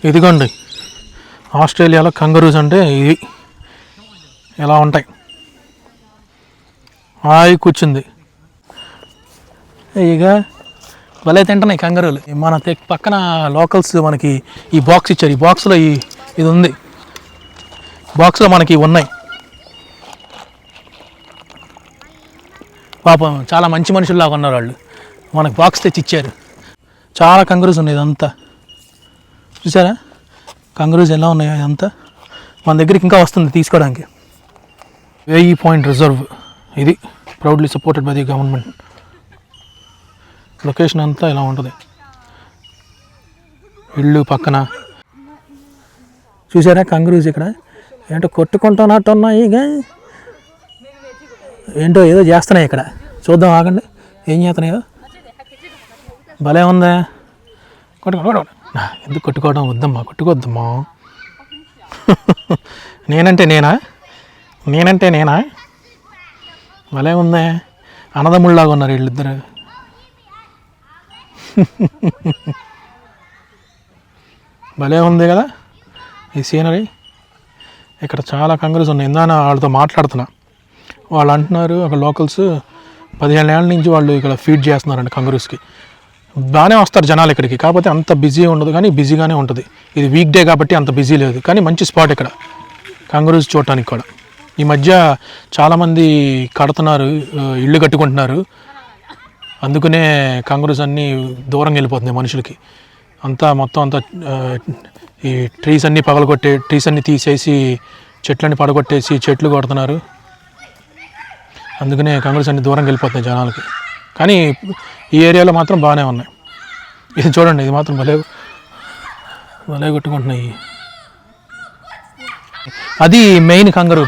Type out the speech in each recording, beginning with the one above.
ఇదిగోండి ఆస్ట్రేలియాలో కంగరూస్ అంటే ఇవి ఎలా ఉంటాయి. హాయి కూర్చుంది. ఇక భలే తింటున్నాయి కంగరూలు. మన పక్కన లోకల్స్ మనకి ఈ బాక్స్ ఇచ్చారు. ఈ బాక్స్లో ఇది ఉంది. బాక్స్లో మనకి ఉన్నాయి. పాపం చాలా మంచి మనుషుల్లాగా ఉన్నారు వాళ్ళు. మనకు బాక్స్ తెచ్చి ఇచ్చారు. చాలా కంగరూస్ ఉన్నాయి. ఇదంతా చూసారా కంగరూస్ ఎలా ఉన్నాయో. ఇదంతా మన దగ్గరికి ఇంకా వస్తుంది తీసుకోవడానికి. వేయి పాయింట్ రిజర్వ్ ఇది proudly supported by the government. Location అంతా ఇలా ఉంటుంది. ఇళ్ళు పక్కన చూసారా కంగరూస్ ఇక్కడ ఏంటో కొట్టుకుంటున్నట్టు ఉన్నాయి. ఇక ఏంటో ఏదో చేస్తున్నాయి ఇక్కడ. చూద్దాం ఆగండి ఏం చేస్తున్నాయో. భలే ఉందా. కొట్టుకోవడం ఎందుకు కొట్టుకోవడం వద్దమ్మా, కొట్టుకోవద్దమ్మా. నేనంటే నేనా భలే ఉందా. అన్నదమ్ముళ్ళలాగా ఉన్నారు వీళ్ళిద్దరు. భలే ఉంది కదా ఈ సీనరీ. ఇక్కడ చాలా కంగరూస్ ఉన్నాయి. ఇందాక వాళ్ళతో మాట్లాడుతున్నా. వాళ్ళు అంటున్నారు అక్కడ లోకల్స్ 15 ఏళ్ళ నుంచి వాళ్ళు ఇక్కడ ఫీడ్ చేస్తున్నారండి కంగరూస్కి. బాగానే వస్తారు జనాలు ఇక్కడికి. కాకపోతే అంత బిజీ ఉండదు, కానీ బిజీగానే ఉంటుంది. ఇది వీక్ డే కాబట్టి అంత బిజీ లేదు, కానీ మంచి స్పాట్ ఇక్కడ కంగరూస్ చూడటానికి కూడా. ఈ మధ్య చాలామంది కడుతున్నారు, ఇళ్ళు కట్టుకుంటున్నారు. అందుకనే కంగరూస్ అన్నీ దూరంగా వెళ్ళిపోతున్నాయి మనుషులకి. మొత్తం అంతా ఈ ట్రీస్ అన్నీ తీసేసి చెట్లన్నీ పడగొట్టేసి చెట్లు కొడుతున్నారు. అందుకనే కంగరూస్ అన్నీ దూరంగా వెళ్ళిపోతున్నాయి జనాలకి. కానీ ఈ ఏరియాలో మాత్రం బాగానే ఉన్నాయి. ఇది చూడండి, ఇది మాత్రం భలే కొట్టుకుంటున్నాయి. అది మెయిన్ కంగరు,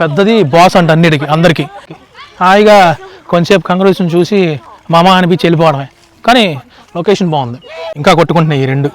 పెద్దది బాస్ అంట అందరికీ. హాయిగా కొంచెంసేపు కంగరూస్ని చూసి మామ అనిపించి వెళ్ళిపోవడమే. కానీ లొకేషన్ బాగుంది. ఇంకా కొట్టుకుంటున్నాయి ఈ రెండు.